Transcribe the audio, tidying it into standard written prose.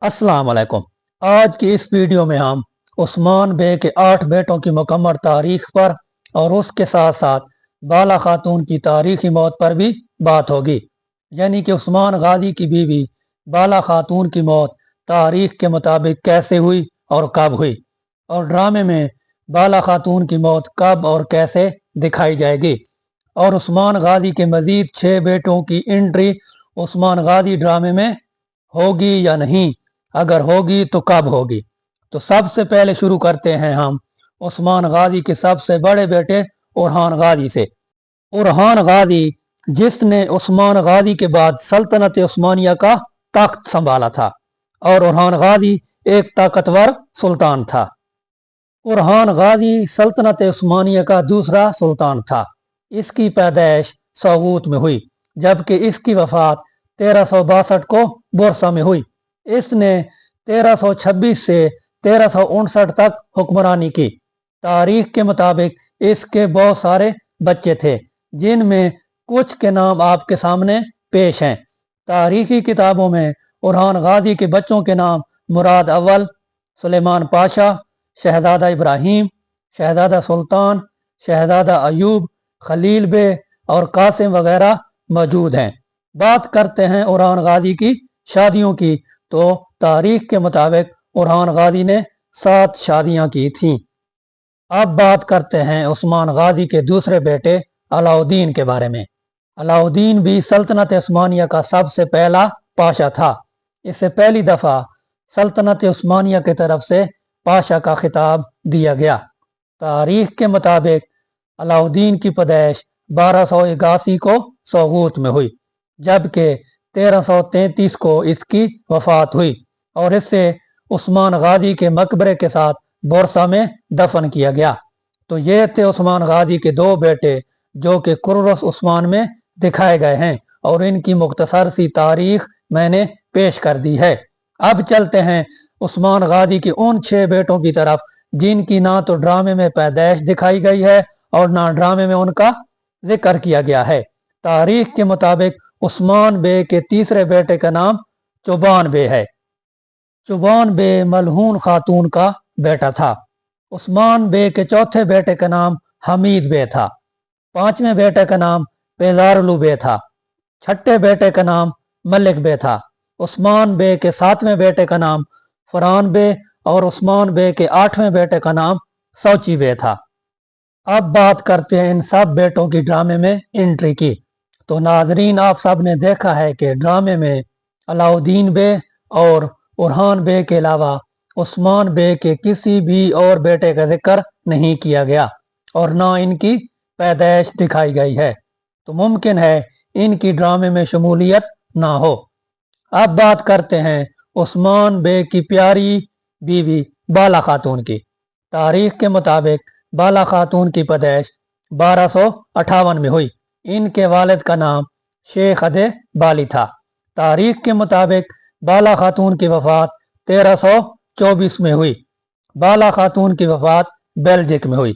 अस्सलाम वालेकुम। आज की इस वीडियो में हम उस्मान बे के 8 बेटों की मुकम्मल तारीख पर और उसके साथ साथ बाला खातून की तारीखी मौत पर भी बात होगी। यानी कि उस्मान गाजी की बीवी बाला खातून की मौत तारीख के मुताबिक कैसे हुई और कब हुई, और ड्रामे में बाला खातून की मौत कब और कैसे दिखाई जाएगी, और उस्मान गाजी के मजीद 6 बेटों की एंट्री उस्मान गाजी ड्रामे में होगी या नहीं, अगर होगी तो कब होगी। तो सबसे पहले शुरू करते हैं हम उस्मान गाजी के सबसे बड़े बेटे उरहान गाजी से। उरहान गाजी जिसने उस्मान गाजी के बाद सल्तनत उस्मानिया का तख्त संभाला था, और उरहान गाजी एक ताकतवर सुल्तान था। उरहान गाजी सल्तनत उस्मानिया का दूसरा सुल्तान था। इसकी पैदाइश सौगूत में हुई, जबकि इसकी वफात 1362 को बोरसा में हुई। इसने 1326 से 1359 तक हुक्मरानी की। तारीख के मुताबिक इसके बहुत सारे बच्चे थे, जिनमें कुछ के नाम आपके सामने पेश हैं। तारीखी किताबों में उरहान गाजी के बच्चों के नाम मुराद अव्वल, सुलेमान पाशा, शहजादा इब्राहिम, शहजादा सुल्तान, शहजादा अयूब, खलील बे और कासिम वगैरह मौजूद हैं। बात करते हैं उरहान गाजी की शादियों की, तो तारीख के मुताबिक उरहान गाजी ने 7 शादियां की थीं। अब बात करते हैं उस्मान गाजी के दूसरे बेटे अलाउद्दीन के बारे में। अलाउद्दीन भी सल्तनत उस्मानिया का सबसे पहला पाशा था। इसे पहली दफा सल्तनत उस्मानिया की तरफ से पाशा का खिताब दिया गया। तारीख के मुताबिक अलाउद्दीन की पैदाइश 1281 को सौगूत में हुई, जबकि 1333 को इसकी वफात हुई, और इससे उस्मान गाजी के मकबरे के साथ बोरसा में दफन किया गया। तो ये थे उस्मान गाजी के 2 बेटे, जो कि कुर्रस उस्मान में दिखाए गए हैं, और इनकी मुख्तसर सी तारीख मैंने पेश कर दी है। अब चलते हैं उस्मान गाजी के उन 6 बेटों की तरफ, जिनकी ना तो ड्रामे में पैदाइश दिखाई गई है और ना ड्रामे में उनका जिक्र किया गया है। तारीख के मुताबिक उस्मान बे के तीसरे बेटे का नाम चुबान बे है। चुबान बे मलहून खातून का बेटा था। उस्मान बे के चौथे बेटे का नाम हमीद बे था। 5वें बेटे का नाम पेजारलू बे था। 6ठे बेटे का नाम मलिक बे था। उस्मान बे के 7वें बेटे का नाम फरान बे, और उस्मान बे के 8वें बेटे का नाम सौची बे था। अब बात करते हैं इन सब बेटों की ड्रामे में एंट्री की। तो नाजरीन, आप सब ने देखा है कि ड्रामे में अलाउद्दीन बे और उरहान बे के अलावा उस्मान बे के किसी भी और बेटे का जिक्र नहीं किया गया, और ना इनकी पैदाइश दिखाई गई है। तो मुमकिन है इनकी ड्रामे में शमूलियत ना हो। अब बात करते हैं उस्मान बे की प्यारी बीवी बाला खातून की। तारीख के मुताबिक बाला खातून की पैदाइश 1258 में हुई। इनके वालिद का नाम शेख अदे बाली था। तारीख के मुताबिक बाला खातून की वफात 1324 में हुई। बाला खातून की वफात बेल्जिक में हुई।